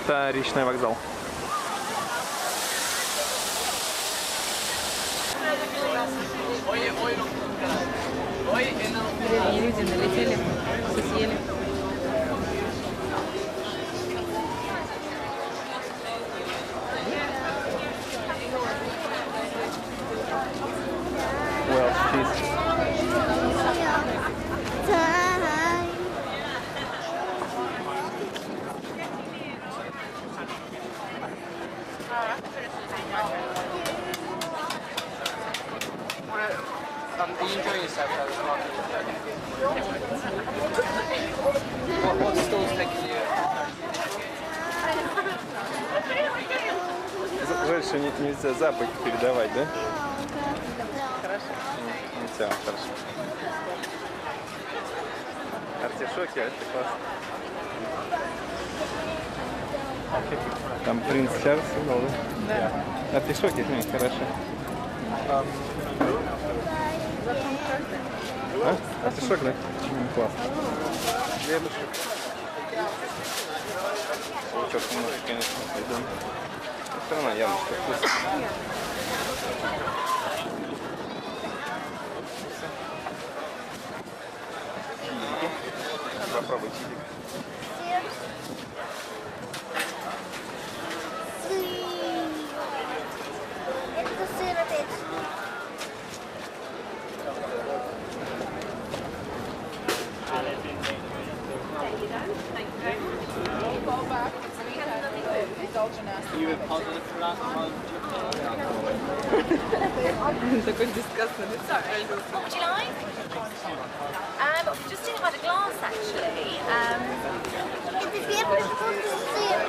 Это речной вокзал. Древние люди налетели, все съели. Welsh cheese. Are you enjoying yourself though as well? What store's taking you? Больше нельзя запах передавать, да? Хорошо. Нельзя, хорошо. Артишоки, это классно. Там принц Чарльз, да? Артишоки, хорошо. А? Артишок, да? Классно. Хлебушек. Лучок немножко, конечно, пойдем. Все равно явно, что вкусно. Чилики. Попробуй чилик. Это сыр опять. You were positive for that one? Такой дискастный. What would you like? We just didn't have a glass actually. Это первый вкусный сыр.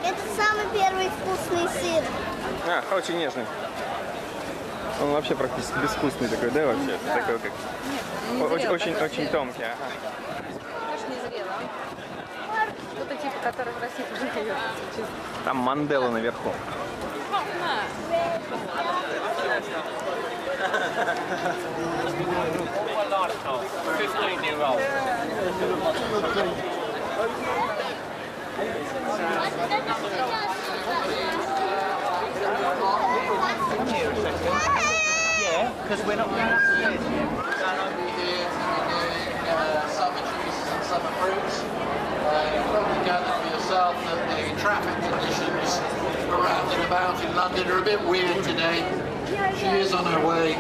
Это самый первый вкусный сыр. Очень нежный. Он вообще практически безвкусный такой, да, вообще? Да. Такой как... Очень тонкий, ага. Конечно, не зрело. Вот эти, которые в России тоже дают. Там Мандела наверху. Yeah, because we're not going upstairs yet. Summer juices and summer fruits. You've probably gathered for yourself that the traffic conditions around and about in London are a bit weird today. She is on her way.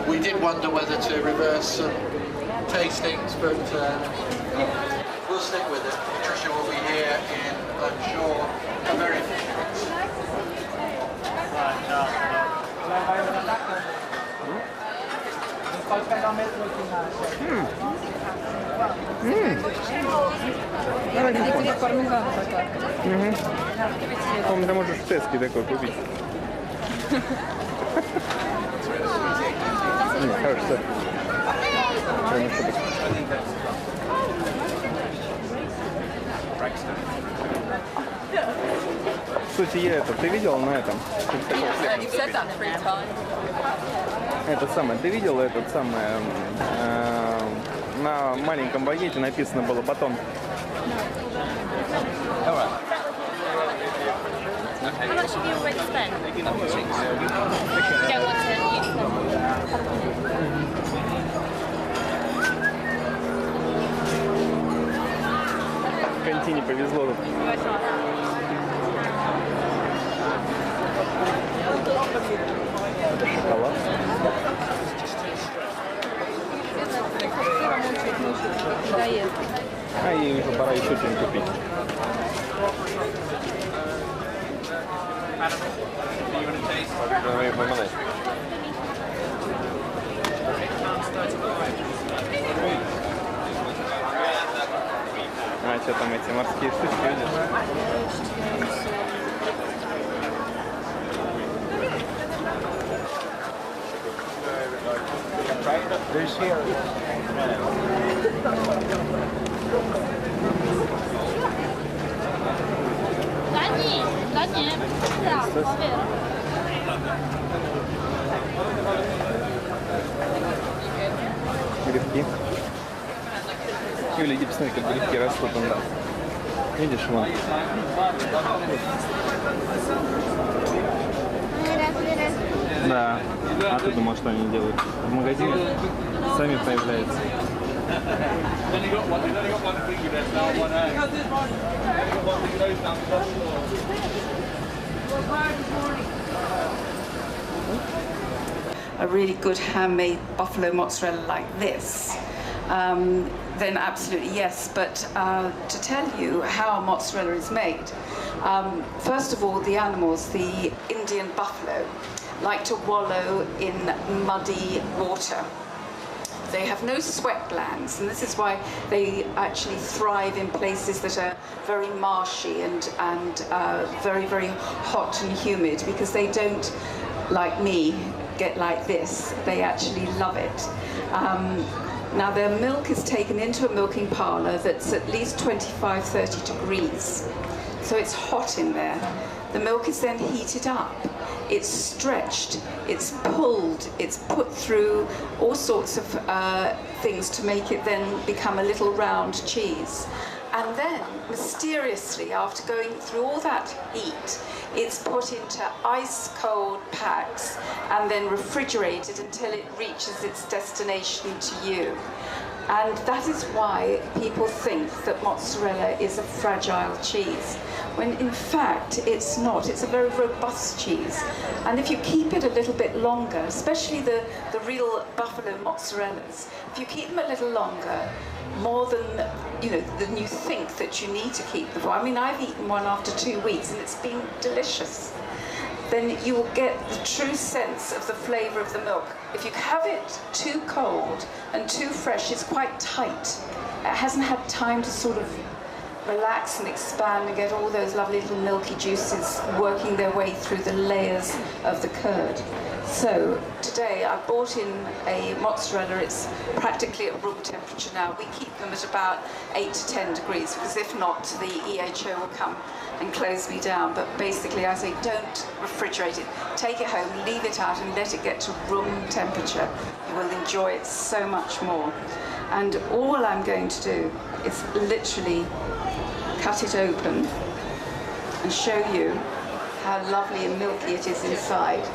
We did wonder whether to reverse some tastings, but we'll stick with it. Patricia will be here in, I'm sure, a very few minutes. Где пармезан такой. По-моему, ты можешь в Теске такой купить. Хороший сыр. Кстати, ты видел на этом? Это самое, ты видел этот самый, на маленьком багете написано было батон. How much have you already spent? You don't want to use them. Контине повезло тут. Это шоколад. Доест. А ей уже пора еще что-нибудь купить. Давай поминай. Что там эти морские штучки, видишь?赶紧，是啊，方便。Грибки. Юля, иди посмотри, как грибки растут у нас. Видишь, вон. Да. А ты думал, что они делают? В магазине сами появляются. A really good handmade buffalo mozzarella like this, then absolutely yes. But to tell you how mozzarella is made, first of all, the animals, the Indian buffalo, like to wallow in muddy water. They have no sweat glands, and this is why they actually thrive in places that are very marshy and very, very hot and humid, because they don't, like me, get like this. They actually love it. Now their milk is taken into a milking parlour that's at least 25-30 degrees. So it's hot in there. The milk is then heated up. It's stretched, it's pulled, it's put through all sorts of things to make it then become a little round cheese. And then, mysteriously, after going through all that heat, it's put into ice-cold packs and then refrigerated until it reaches its destination to you. And that is why people think that mozzarella is a fragile cheese, when in fact it's not. It's a very robust cheese. And if you keep it a little bit longer, especially the real buffalo mozzarellas, if you keep them a little longer, more than you think that you need to keep them for. I mean, I've eaten one after 2 weeks and it's been delicious. Then you will get the true sense of the flavour of the milk. If you have it too cold and too fresh, it's quite tight. It hasn't had time to sort of relax and expand and get all those lovely little milky juices working their way through the layers of the curd. So today I bought in a mozzarella. It's practically at room temperature now. We keep them at about 8 to 10 degrees, because if not, the EHO will come and close me down. But basically I say don't refrigerate it. Take it home, leave it out and let it get to room temperature. You will enjoy it so much more. And all I'm going to do is literally cut it open and show you how lovely and milky it is inside.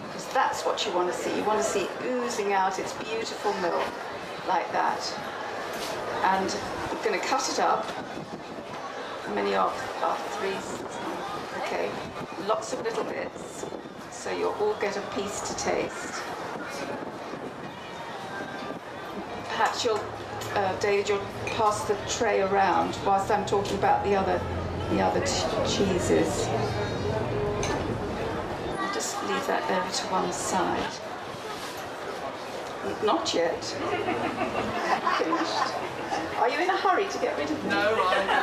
Because that's what you want to see. You want to see it oozing out its beautiful milk like that. And I'm going to cut it up. How many are 3? Okay, lots of little bits, so you'll all get a piece to taste. Perhaps you'll, David, you'll pass the tray around whilst I'm talking about the other cheeses. I'll just leave that over to one side. Not yet. Finished. Are you in a hurry to get rid of them? No, I don't know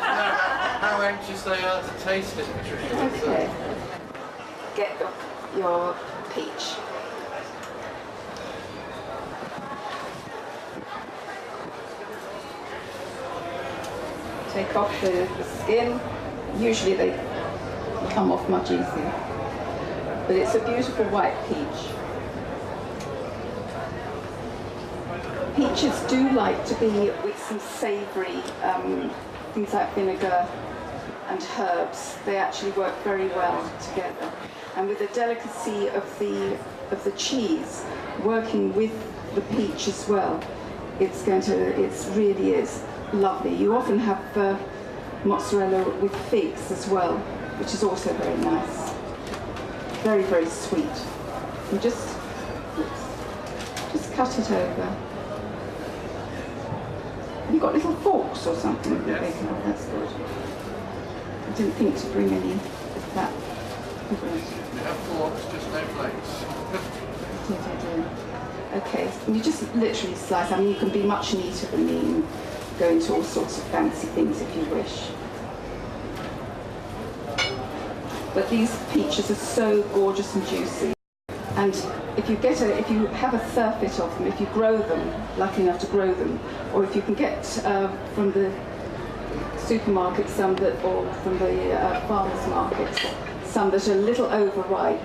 how anxious they are to taste it, Patricia. Okay. Get your peach. Take off the skin. Usually they come off much easier. But it's a beautiful white peach. Peaches do like to be with some savoury things like vinegar and herbs. They actually work very well together. And with the delicacy of the cheese working with the peach as well, it really is lovely. You often have mozzarella with figs as well, which is also very nice. Very, very sweet. You just cut it over. Have you got little forks or something? Yes. Oh, that's good. I didn't think to bring any of that. You have forks, just no plates. Okay, so you just literally slice. I mean, you can be much neater than me and go into all sorts of fancy things if you wish. But these peaches are so gorgeous and juicy. And if you have a surfeit of them, if you grow them, lucky enough to grow them, or if you can get from the supermarket some that, or from the farmers markets, some that are a little overripe,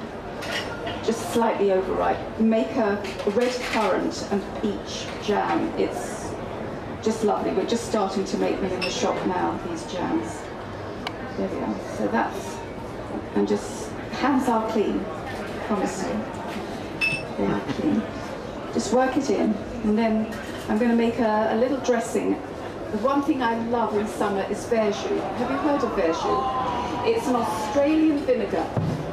just slightly overripe, make a red currant and peach jam. It's just lovely. We're just starting to make them in the shop now, these jams. There we are. So that's, and just, hands are clean, promise you. They are clean. Just work it in, and then I'm going to make a little dressing. The one thing I love in summer is verjus. Have you heard of verjus? It's an Australian vinegar,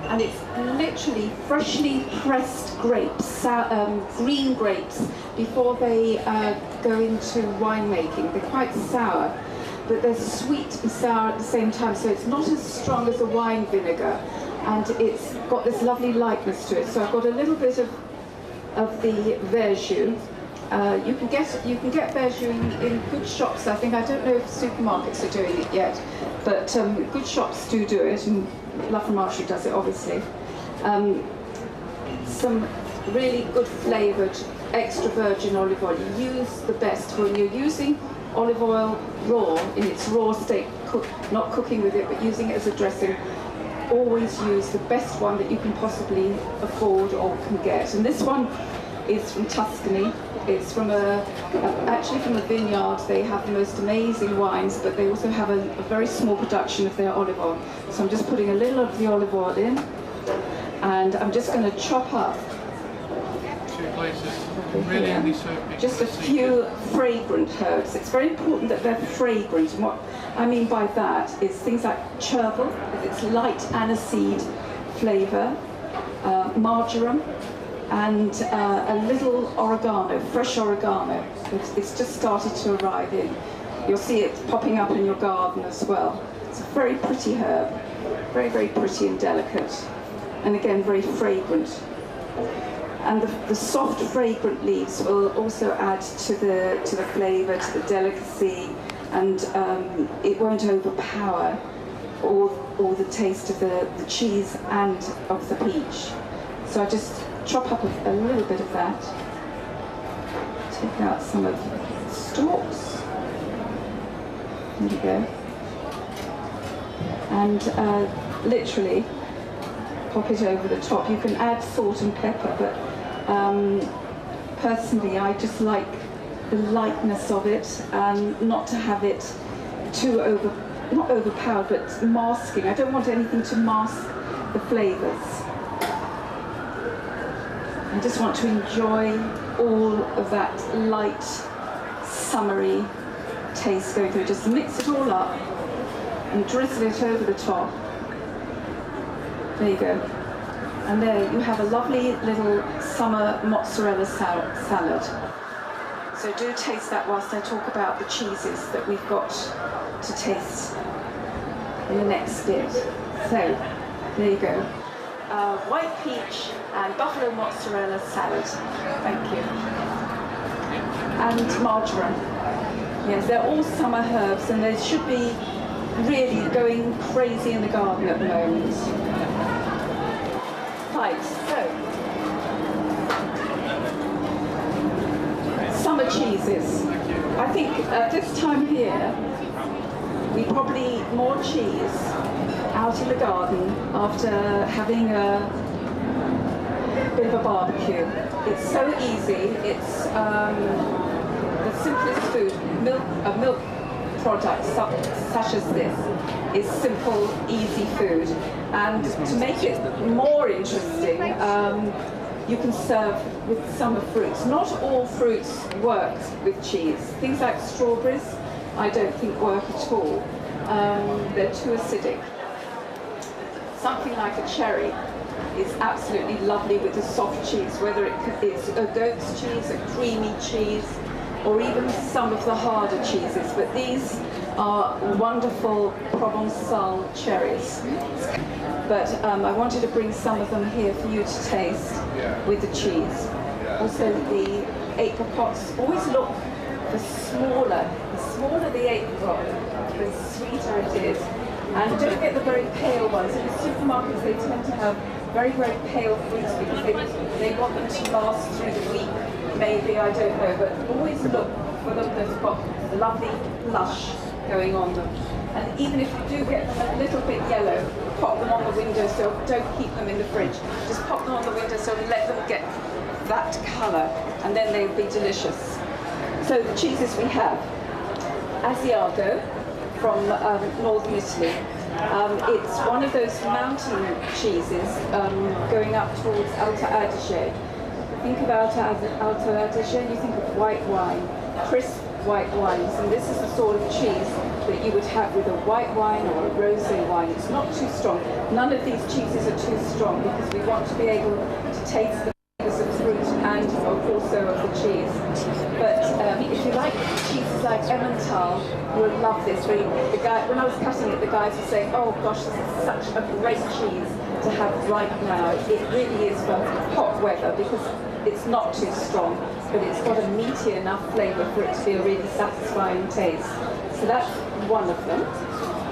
and it's literally freshly pressed grapes, green grapes, before they go into winemaking. They're quite sour, but they're sweet and sour at the same time, so it's not as strong as a wine vinegar, and it's got this lovely lightness to it. So I've got a little bit of the verjus. You can get verjus in good shops. I think, I don't know if supermarkets are doing it yet, but good shops do it, and La Fromagerie does it, obviously. Some really good flavoured extra virgin olive oil. You use the best when you're using olive oil raw, in its raw state, not cooking with it, but using it as a dressing. Always use the best one that you can possibly afford or can get. And this one is from Tuscany. It's from actually from a vineyard. They have the most amazing wines, but they also have a very small production of their olive oil. So I'm just putting a little of the olive oil in, and I'm just going to chop up just a few fragrant herbs. It's very important that they're fragrant, and what I mean by that is things like chervil, with its light aniseed flavour, marjoram, and a little oregano, fresh oregano. It's just started to arrive in. You'll see it popping up in your garden as well. It's a very pretty herb, very, very pretty and delicate, and again, very fragrant. And the soft, fragrant leaves will also add to the flavour, to the delicacy, and it won't overpower all the taste of the cheese and of the peach. So I just chop up a little bit of that. Take out some of the stalks. There we go. And literally pop it over the top. You can add salt and pepper, but personally I just like the lightness of it, and not to have it too not overpowered, but masking. I don't want anything to mask the flavours. I just want to enjoy all of that light, summery taste going through. Just mix it all up and drizzle it over the top. There you go. And there you have a lovely little summer mozzarella salad. So do taste that whilst I talk about the cheeses that we've got to taste in the next bit. So, there you go. White peach and buffalo mozzarella salad. Thank you. And marjoram. Yes, they're all summer herbs, and they should be really going crazy in the garden at the moment. Right, so summer cheeses. I think at this time here we probably eat more cheese out in the garden after having a bit of a barbecue. It's so easy. It's the simplest food. A milk product such as this is simple, easy food. And to make it more interesting, you can serve with summer fruits. Not all fruits work with cheese. Things like strawberries, I don't think work at all. They're too acidic. Something like a cherry is absolutely lovely with a soft cheese, whether it's a goat's cheese, a creamy cheese, or even some of the harder cheeses. But these are wonderful Provençal cherries. But I wanted to bring some of them here for you to taste with the cheese. Also the apricots, always look for smaller. The smaller the apricot, the sweeter it is. And don't get the very pale ones. In the supermarkets they tend to have very, very pale fruits because they want them to last through the week. Maybe, I don't know, but always look for them that's got a lovely blush going on them. And even if you do get them a little bit yellow, pop them on the windowsill. Don't keep them in the fridge. Just pop them on the windowsill and let them get that colour, and then they'll be delicious. So the cheeses we have: Asiago from northern Italy. It's one of those mountain cheeses going up towards Alta Adige. Think of Alta Adige, you think of white wine, crisp white wines, and this is the sort of cheese that you would have with a white wine or a rosé wine. It's not too strong. None of these cheeses are too strong because we want to be able to taste the flavors of fruit and also of the cheese. But if you like cheeses like Emmental, you'll love this. The guy, when I was cutting it, the guys were saying, "Oh gosh, this is such a great cheese to have right now." It really is for hot weather because it's not too strong, but it's got a meaty enough flavour for it to be a really satisfying taste. So that's one of them.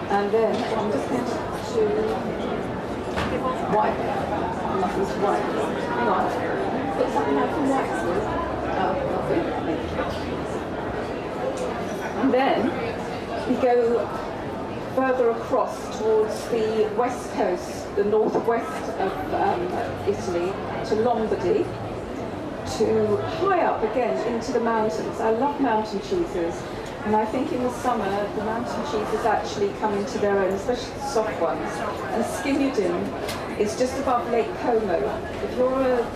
And then I'm just going to wipe. Nothing's white. Hang on. Put something out from wax with. Lovely. And then we go further across towards the west coast, the northwest of Italy, to Lombardy, to high up again into the mountains. I love mountain cheeses, and I think in the summer the mountain cheeses actually come into their own, especially the soft ones. And Skimudin is just above Lake Como.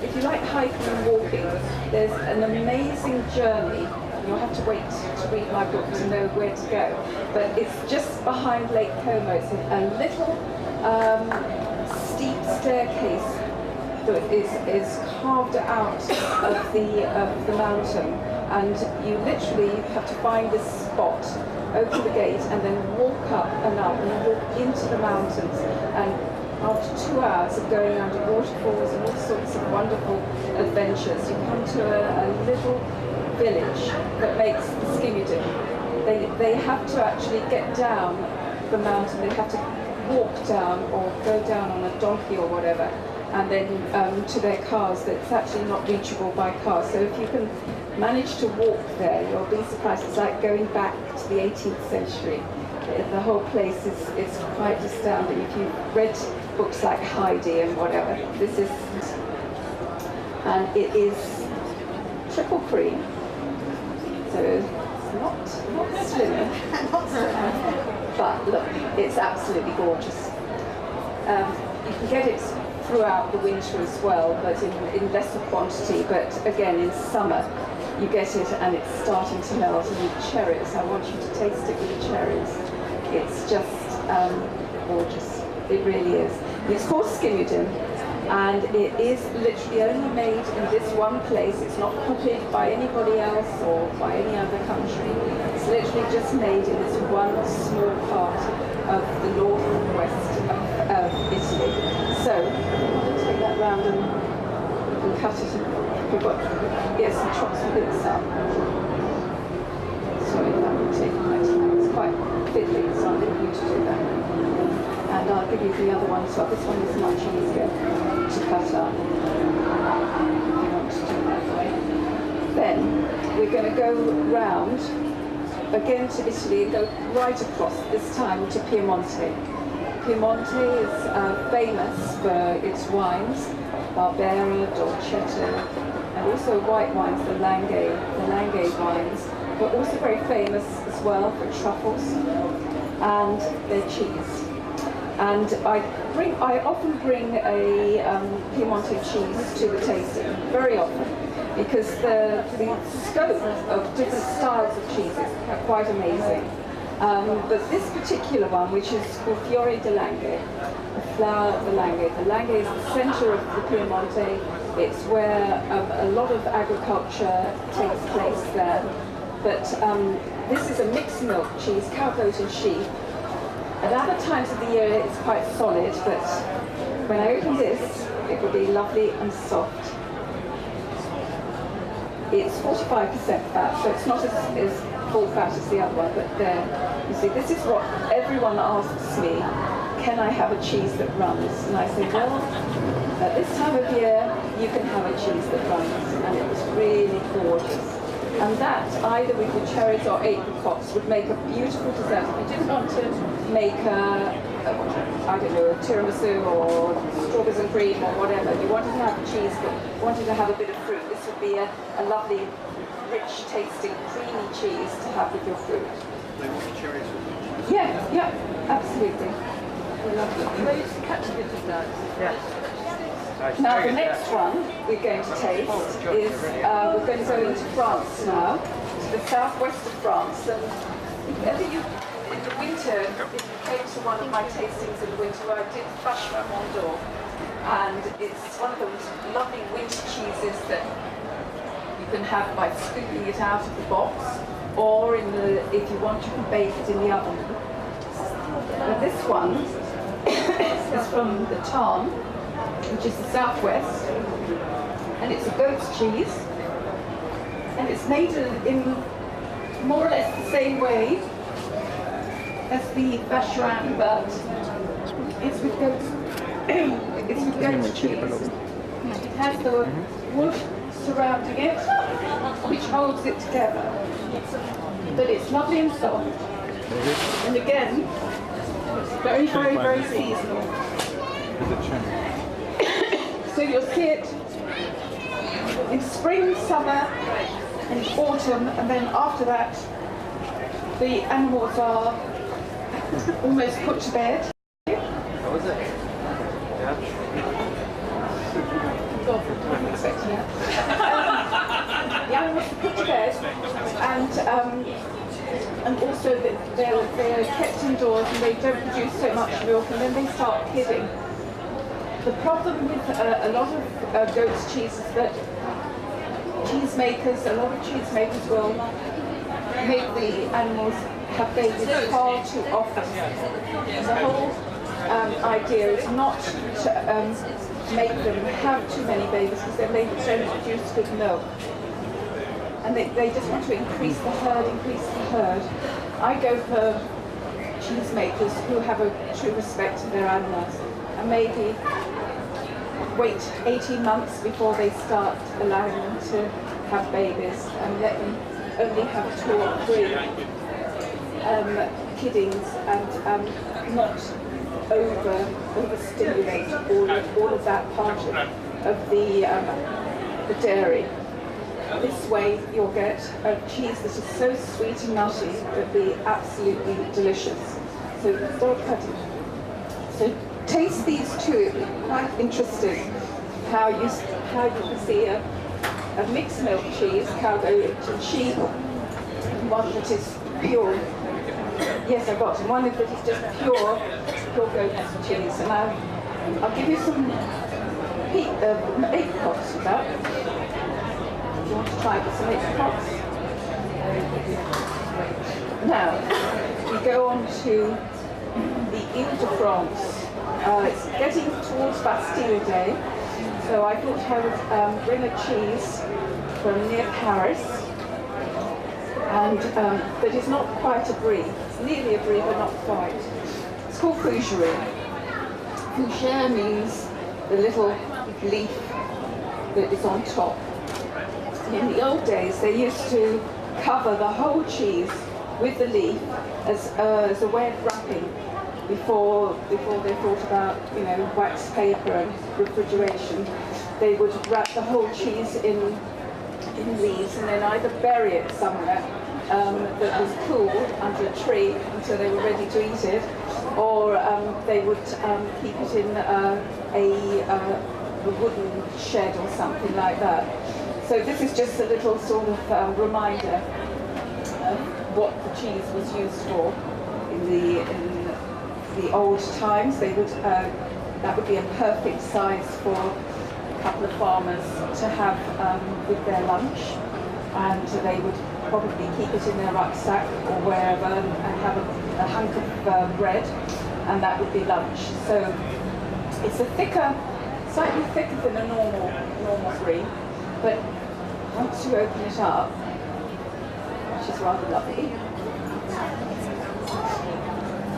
If you like hiking and walking, there's an amazing journey. You'll have to wait to read my book to know where to go. But it's just behind Lake Como. It's a little steep staircase that is carved out of the mountain, and you literally have to find this spot, open the gate, and then walk up and up and walk into the mountains. And after 2 hours of going under waterfalls and all sorts of wonderful adventures, you come to a little village that makes Skimudin. They have to actually get down the mountain. They have to walk down or go down on a donkey or whatever, and then to their cars. That's actually not reachable by car. So if you can manage to walk there, you'll be surprised. It's like going back to the 18th century. The whole place is quite astounding. If you've read books like Heidi and whatever, this is, and it is triple cream. So it's not slim, but look, it's absolutely gorgeous. You can get it throughout the winter as well, but in lesser quantity. But again, in summer, you get it and it's starting to melt. And with cherries, I want you to taste it with the cherries. It's just gorgeous. It really is. It's called Skimudin, and it is literally only made in this one place. It's not copied by anybody else or by any other country. It's literally just made in this one small part of the northwest of Italy. So, I'm going to take that round and cut it. We've got, yes, and chop some bits up. Sorry, that would take my time. It's quite fiddly, so I'll leave you to do that. And I'll give you the other one as well. This one is much easier to cut up if you want to do it that way. Then we're going to go round again to Italy and go right across, this time to Piemonte. Piemonte is famous for its wines, Barbera, Dolcetto, and also white wines, the Langhe wines, but also very famous as well for truffles and their cheese. And I often bring a Piemonte cheese to the tasting, very often, because the scope of different styles of cheeses are quite amazing. But this particular one, which is called Fiore di Langhe, the flower of the Langhe. The Langhe is the center of the Piemonte. It's where a lot of agriculture takes place there. But this is a mixed milk cheese, cow, goat and sheep. At other times of the year it's quite solid, but when I open this, it will be lovely and soft. It's 45% fat, so it's not as full fat as the other one, but there, you see, this is what everyone asks me, can I have a cheese that runs? And I say, well, at this time of year, you can have a cheese that runs, and it was really gorgeous. And that, either with the cherries or apricots, would make a beautiful dessert. If you didn't want to make I don't know, a tiramisu or strawberries and cream or whatever, you wanted to have cheese but wanted to have a bit of fruit, this would be a lovely, rich tasting, creamy cheese to have with your fruit. They want the cherries with them. Yeah, absolutely. Now the next one we're going to taste is, we're going to go into France now, to the southwest of France. And if ever you, in the winter, if you came to one of my tastings in the winter, I did Vacherin Mont d'Or, and it's one of those lovely winter cheeses that you can have by scooping it out of the box, or if you want, you can bake it in the oven. Now this one is from the Tarn, which is the southwest, and it's a goat's cheese, and it's made in more or less the same way as the Vacherin, but it's with goat's cheese. It has the wood surrounding it, which holds it together, but it's lovely and soft, and again, very, very, very seasonal. So you'll see it in spring, summer, and autumn, and then after that, the animals are almost put to bed. How was it? Yeah. God, I wasn't expecting that. The animals are put to bed, and also that they're kept indoors and they don't produce so much milk, and then they start kidding. The problem with a lot of goat's cheese is that a lot of cheesemakers will make the animals have babies far too often. And the whole idea is not to make them have too many babies, because then they don't produce good milk. And they just want to increase the herd. I go for cheesemakers who have a true respect for their animals, and maybe wait 18 months before they start allowing them to have babies, and let them only have 2 or 3 kiddings, and not overstimulate all of that part of the dairy. This way you'll get a cheese that is so sweet and nutty that will be absolutely delicious. So start cutting. So taste these two. It'll be quite interesting how you can see a mixed milk cheese, cow, goat and sheep, one that is pure. Yes, I got one that is just pure goat cheese, and I'll give you some apricots with that. You want to try with some apricots? Now, we go on to the Ile-de-France. It's getting towards Bastille Day, so I thought I would bring a cheese from near Paris, and that is not quite a brie. It's nearly a brie, but not quite. It's called Fougère. Fougère means the little leaf that is on top. In the old days, they used to cover the whole cheese with the leaf as a way of wrapping before they thought about, wax paper and refrigeration. They would wrap the whole cheese in leaves and then either bury it somewhere that was cool under a tree until they were ready to eat it, or they would keep it in a wooden shed or something like that. So this is just a little sort of reminder of what the cheese was used for in the old times. They would that would be a perfect size for a couple of farmers to have with their lunch, and they would probably keep it in their rucksack or wherever and have a hunk of bread, and that would be lunch. So it's a slightly thicker than a normal brie. But once you open it up, which is rather lovely,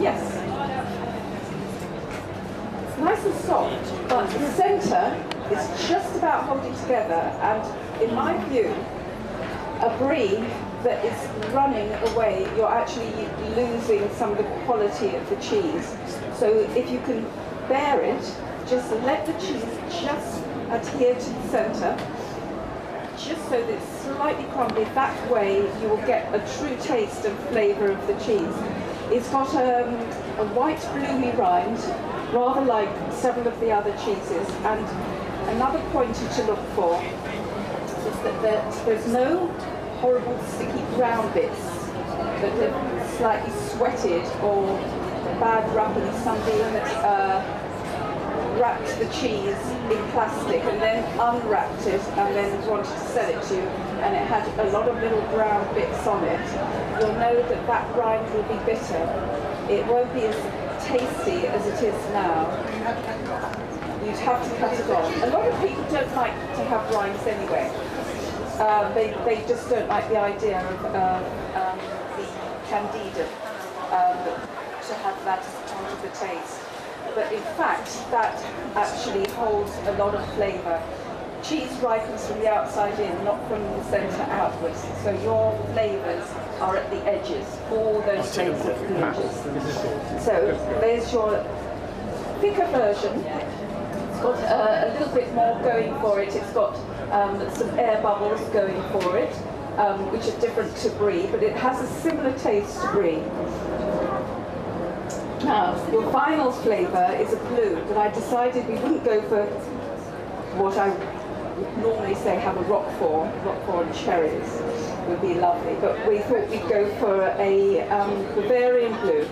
yes, it's nice and soft, but the centre is just about holding together, and in my view, a brie that is running away, you're actually losing some of the quality of the cheese. So if you can bear it, just let the cheese just adhere to the centre, just so that it's slightly crumbly. That way you will get a true taste and flavour of the cheese. It's got a white bloomy rind, rather like several of the other cheeses. And another pointer to look for is that there's no horrible sticky brown bits that have slightly sweated or bad wrapping. Somebody wrapped the cheese in plastic and then unwrapped it and then wanted to sell it to you, and it had a lot of little brown bits on it. You'll know that that rind will be bitter. It won't be as tasty as it is now. You'd have to cut it off. A lot of people don't like to have rinds anyway. They just don't like the idea of the candida, to have that as part of the taste. But in fact, that actually holds a lot of flavour. Cheese ripens from the outside in, not from the centre outwards. So your flavours are at the edges, all those flavours at the edges. So there's your thicker version. It's got a little bit more going for it. It's got some air bubbles going for it, which are different to brie, but it has a similar taste to brie. Now, your final flavour is a blue, but I decided we wouldn't go for what I would normally say have a Roquefort and cherries would be lovely, but we thought we'd go for a Bavarian blue.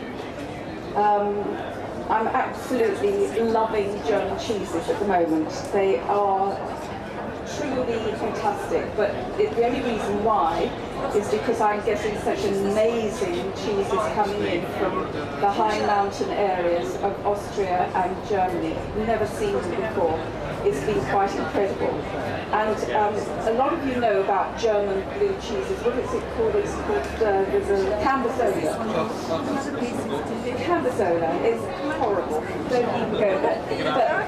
I'm absolutely loving German cheeses at the moment. They are truly fantastic, but the only reason why is because I'm getting such amazing cheeses coming in from the high mountain areas of Austria and Germany. Never seen them before. It's been quite incredible. And a lot of you know about German blue cheeses. What is it called? It's called, there's a Cambozola. Cambozola is horrible. Don't even go there.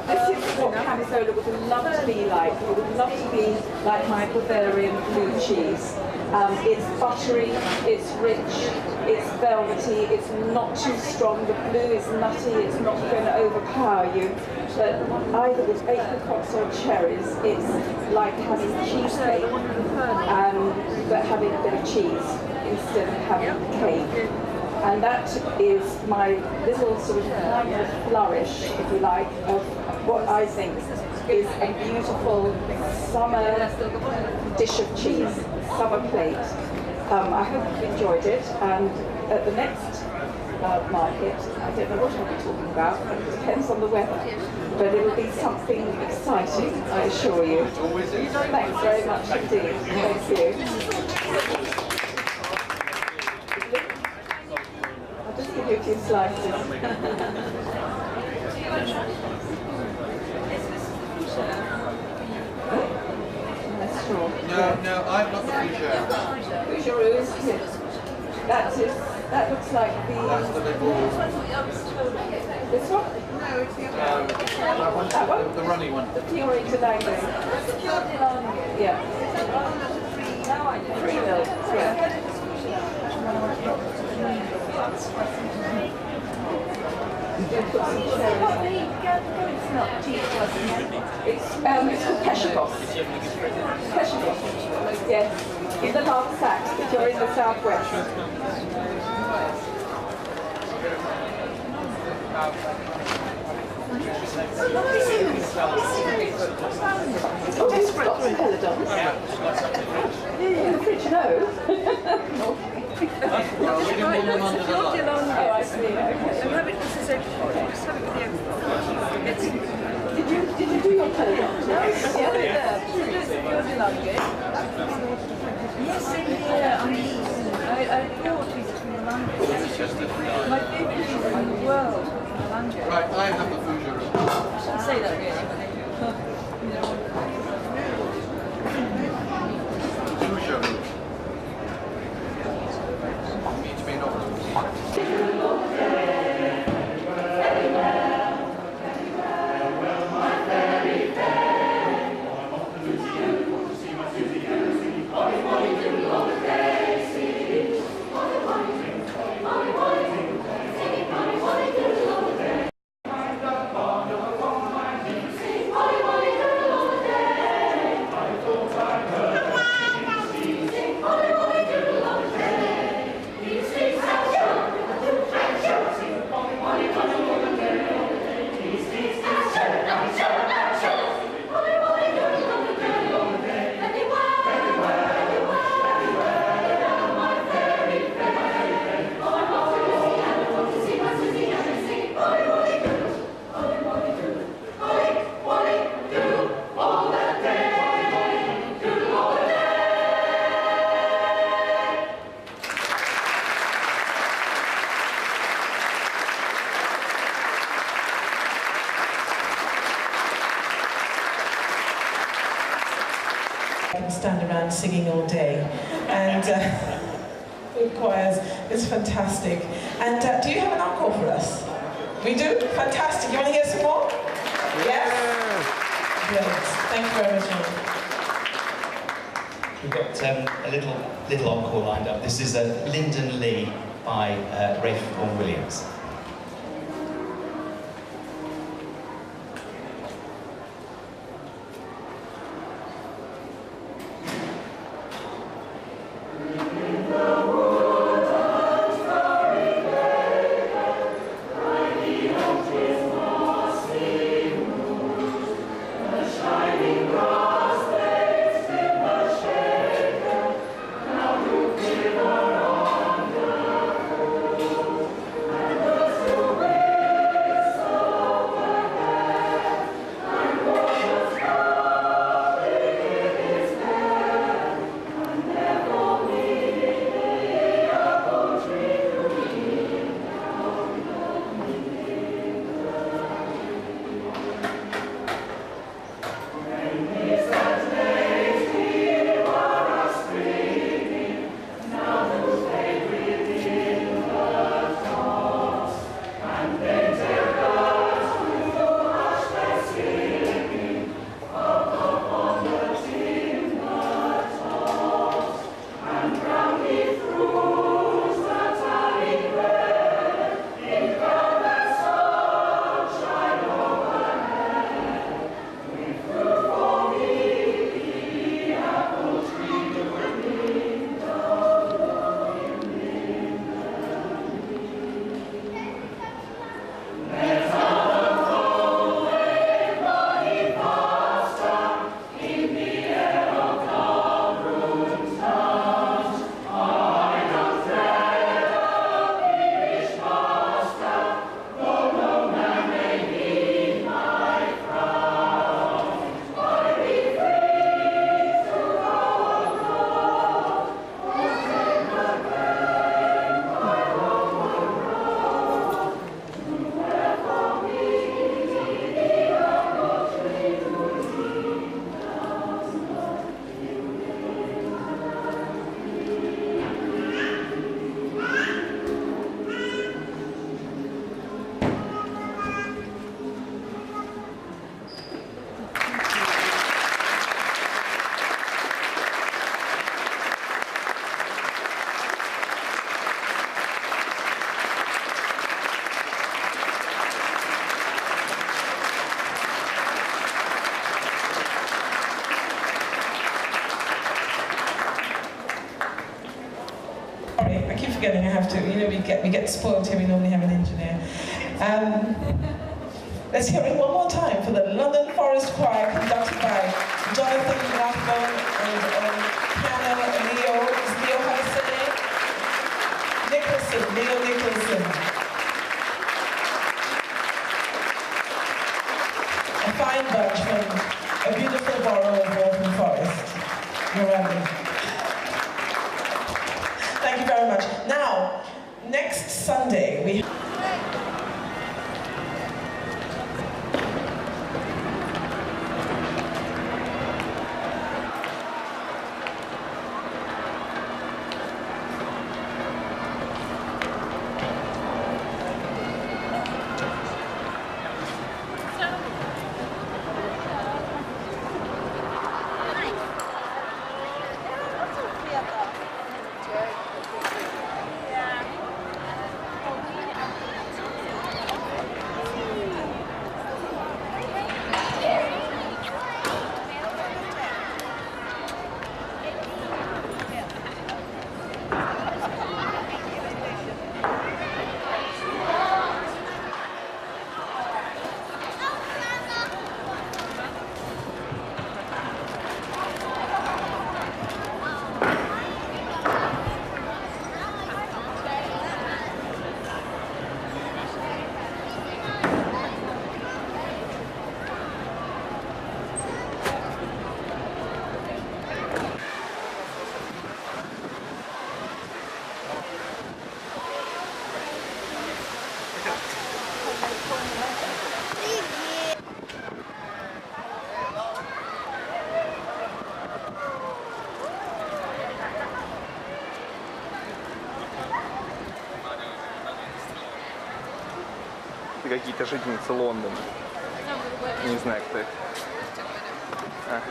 But this is what Cambozola would love to be like. It would love to be like my Bavarian blue cheese. It's buttery, it's rich, it's velvety, it's not too strong. The blue is nutty, it's not going to overpower you. But either with apricots or cherries, it's like having cheesecake, but having a bit of cheese instead of having cake. And that is my little sort of kind of flourish, if you like, of what I think is a beautiful summer dish of cheese, summer plate. I hope you enjoyed it, and at the next market, I don't know what I'll be talking about, it depends on the weather, but it'll be something exciting, I assure you. Thanks very much indeed. Thank you. I'll just give you a few slices. No, I've got the fougere. That looks like the... That's the little... This one? No, it's the other one. That one? The runny one. The Fiore di Lango. Yeah. 3 mils, yeah. It's called Peshikos. Peshikos. Yes. In the last sack, if you're in the southwest. Oh, there's lots of peladons. In the fridge, no. Well, we didn't want them under the light. Oh, I see. Okay. Did you do your peladons? Yes, in here. I bought it from the Lange. My favourite cheese in the world, the Lange. Right, I have the fougere as well. I shouldn't say that really. Fougere. Means me not. Bye. can stand around singing all day, and with choirs, it's fantastic. And do you have an encore for us? We do? Fantastic. You want to hear some more? Yes? Great. Thank you very much, Alan. We've got a little encore lined up. This is Lyndon Lee by Rafe Vaughan Williams. Forgetting I have to, you know, we get spoiled here, we normally have an engineer. Let's hear it one more time for the London Forest Choir, conducted by Jonathan Rathbone and piano Leo Nicholson. A fine bunch from a beautiful borough of Waltham Forest. You're welcome. Thank you very much. Now, next Sunday, we Это какие-то жительницы Лондона. Не знаю, кто это. А.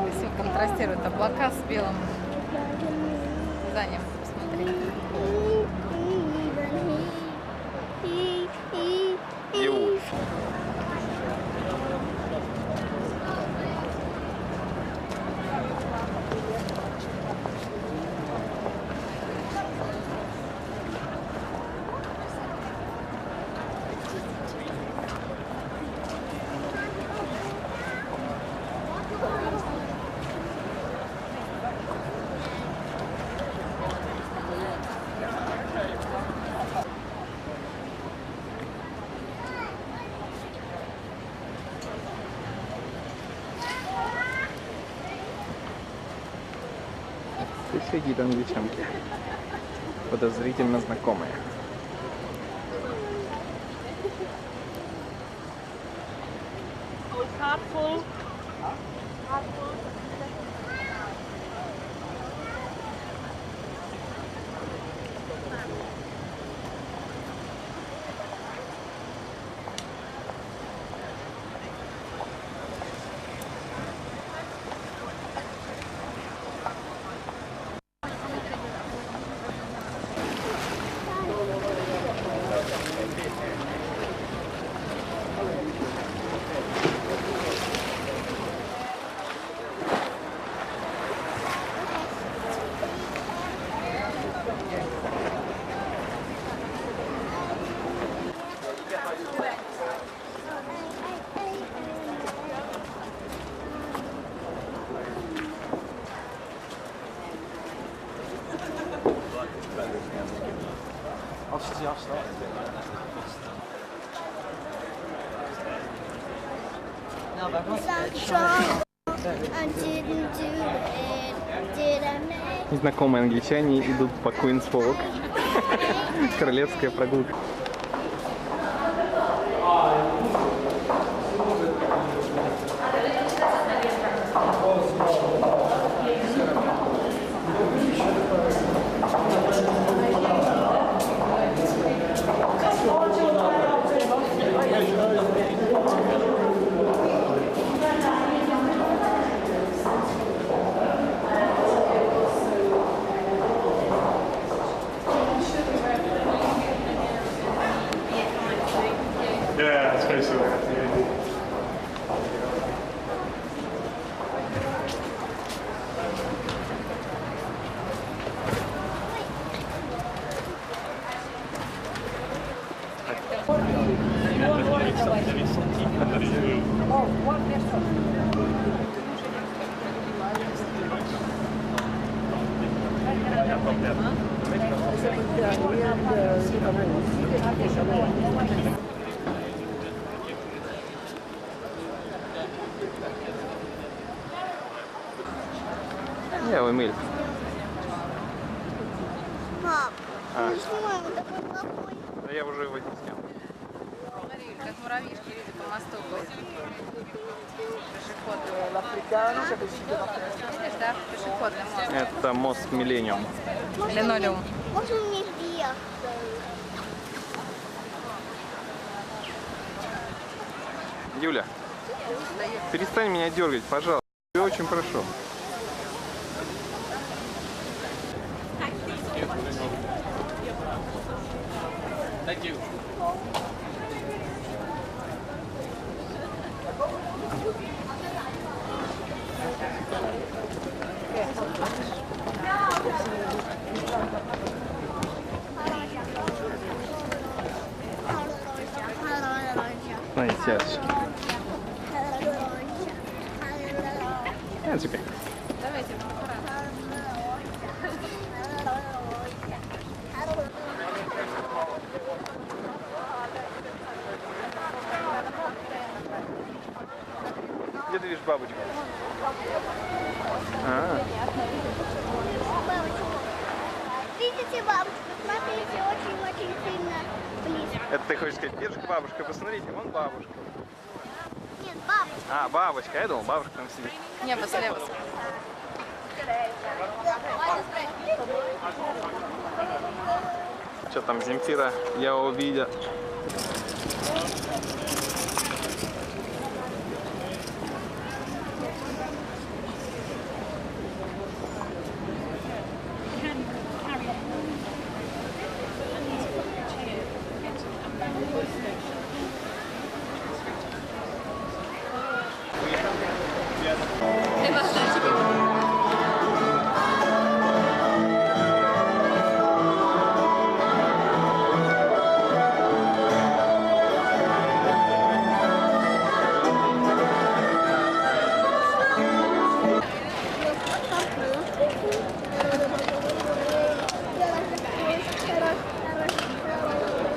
Здесь контрастируют облака с белым зданием. Смотри. Юж. Здесь какие-то англичанки. Подозрительно знакомые. Als je die afstaat. Nou, wij Незнакомые англичане идут по Queen's Walk. Королевская прогулка. Yeah, that's basically what I have to do. Я Эмиль. Пап, А. мы снимаем такой плохой. Да я уже его не снял. Смотри, как муравьишки люди по мосту ходят. Пешеходный. Видишь, да? Пешеходный мост. Это мост Миллениум. Линолеум. Можно мне вверх? Юля, перестань меня дергать, пожалуйста. Я очень прошу. Thank you. На, сядь. It's okay. Давайте, аккуратно. видишь бабочку? А, Видите бабушку? Смотрите, очень-очень сильно близко. это ты хочешь сказать, дедушка, бабушка, посмотрите, вон бабушка. Нет, бабушка. А, бабочка, я думал, бабушка там сидит. Небо слева. Что там, Земфира, я увидел.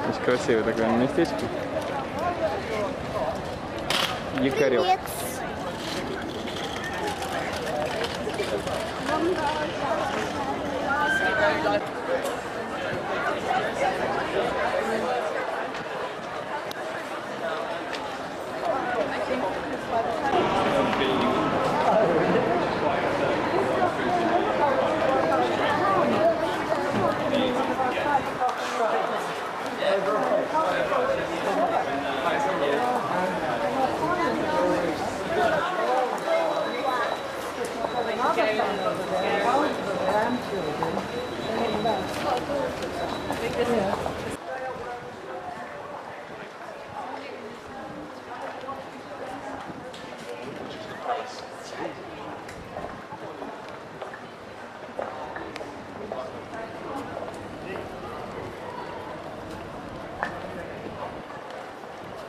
Очень красивое такое местечко. Якорек. Привет.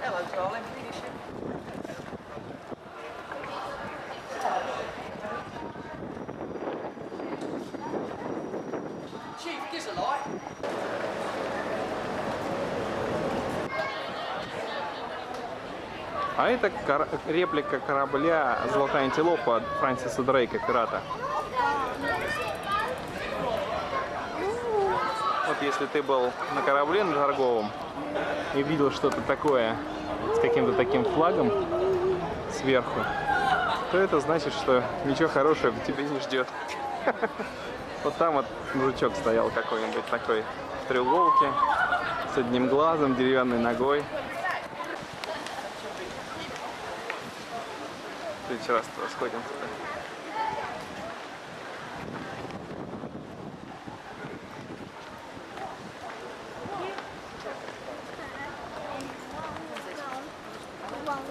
Hello, darling. Chief, gives a light. А это реплика корабля «Золотая антилопа» от Фрэнсиса Дрейка, пирата. Вот если ты был на корабле на торговом и видел что-то такое с каким-то таким флагом сверху, то это значит, что ничего хорошего тебе не ждет. Вот там вот мужичок стоял какой-нибудь такой в треуголке с одним глазом, деревянной ногой. В следующий раз туда сходим туда.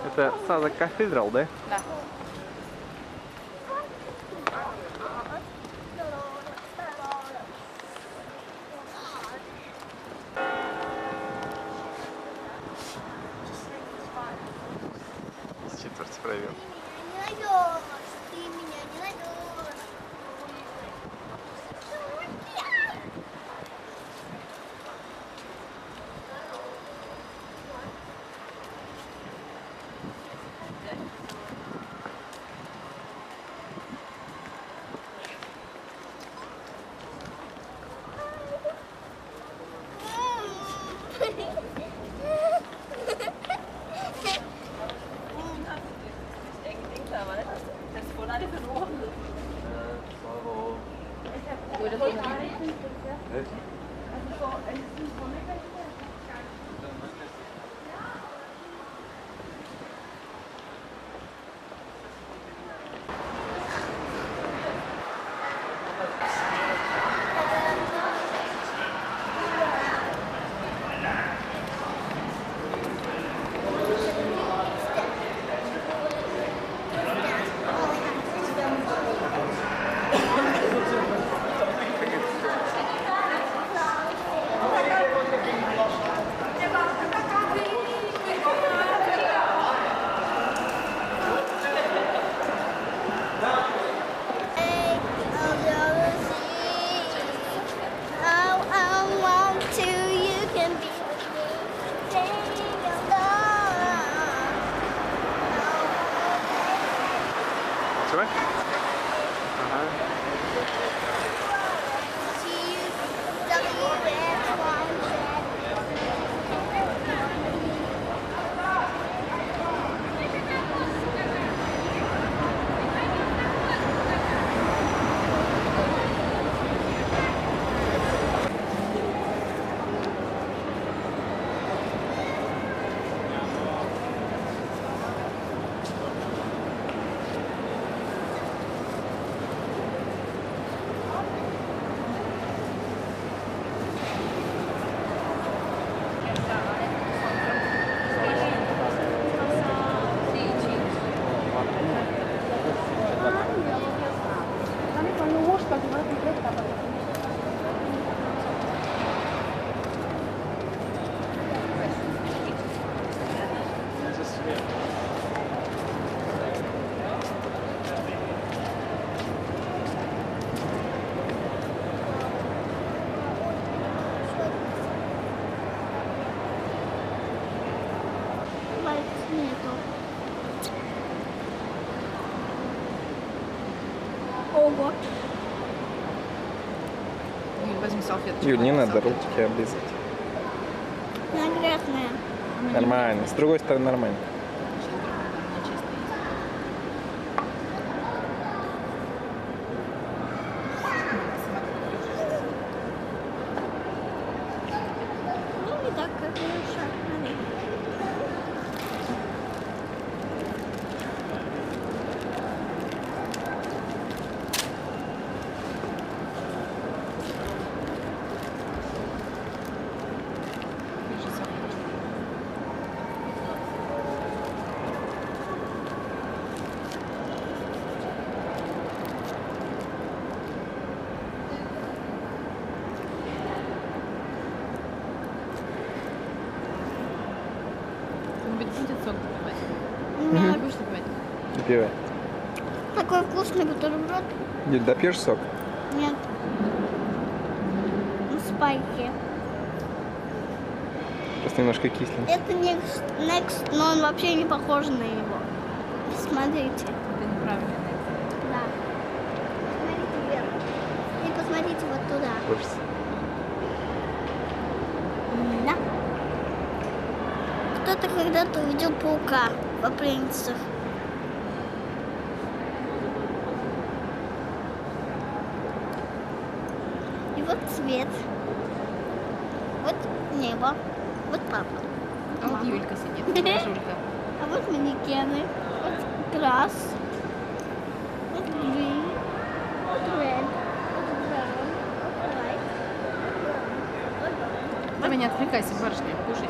Это Саза Кафедрал, да? Да. С четверти проверил. Не найдешь. Ты меня не найдешь. да? Ага. Ого. Юль, возьми салфеточку. Юль, не надо ручки облизать. Она грязная. Нормально. С другой стороны нормально. Ну, не так, как хорошо. Будет сок добавить. Нет. Будешь добавить? Допивай. Такой вкусный бутерброд. Юль, допьешь сок? Нет. Спайки. Просто немножко кисленький. Это Next, но он вообще не похож на него. Смотрите. Это неправильно. Да. Смотрите вверх. И посмотрите вот туда. Ужас. Да. Кто-то когда-то увидел паука в апрельницах. И вот цвет. Вот небо. Вот папа. А вот Юлька сидит, Жулька. А вот манекены. Вот крас. Вот green. Вот red. Вот brown. Вот white. Давай не отвлекайся, барышня, кушай.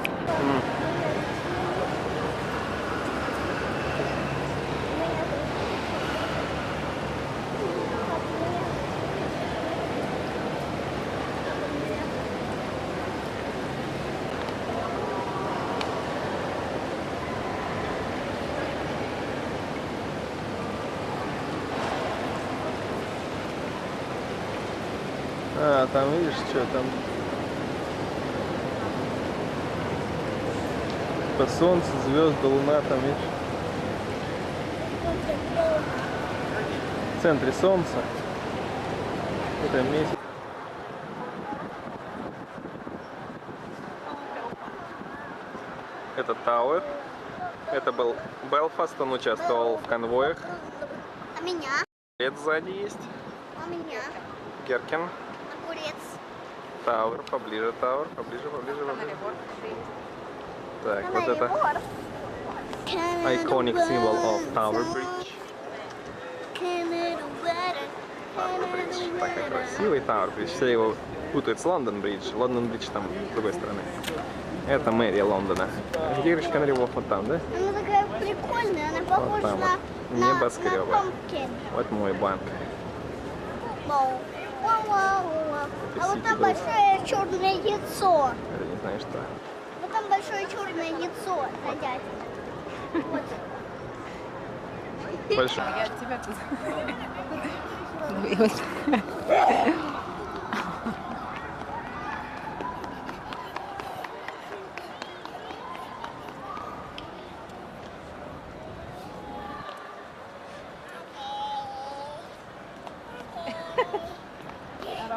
А, там видишь, что там? По солнцу, звезды, луна, там видишь? В центре солнца. Это месяц. Это Тауэр. Это был Белфаст, он участвовал в конвоях. А меня? Это сзади есть. А меня? Геркен. Огурец. Тауэр, поближе, Тауэр, поближе, поближе, поближе. Так, вот это iconic symbol of Tower Bridge. Tower Bridge. Такой красивый Tower Bridge. Все его путают с Лондон Бридж. Лондон Бридж там с другой стороны. Это мэрия Лондона. Где игрушка Канари Вов? Вот там, да? Она такая прикольная, она похожа Вот там на вот. Небоскребы. pumpkin. Вот мой банк. Вау. Вау, вау, вау. А вот там City Group. большое черное яйцо. Я не знаю, что. Вот там большое черное яйцо на дяде. Вот. Большое. Я от тебя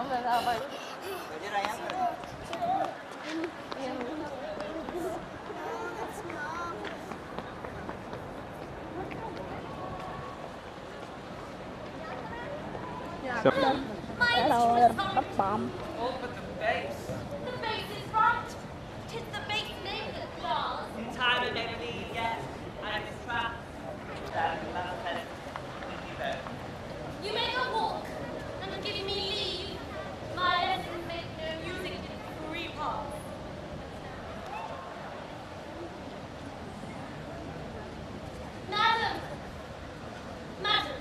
All but the base. The base is right. 'Tis the base named at last. Time and memory, yes. And it's trap. You make a walk and give me leave. My lessons make no music in 3 parts. Madam! Madam!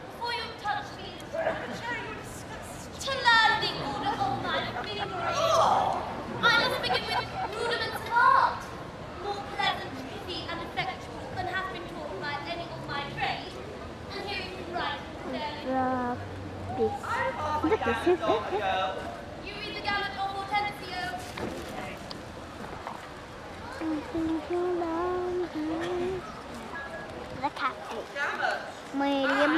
Before you touch me, to learn the order of my fingering, I must begin with rudiments of art, more pleasant, pithy, and effectual than have been taught by any of my trade. And here you can write clearly. You read the gamut of Hortensio. The Catholic. Maria.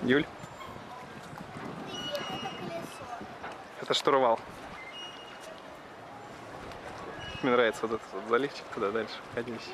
Юль? Это штурвал. Мне нравится вот этот вот заливчик туда дальше. Ходимся.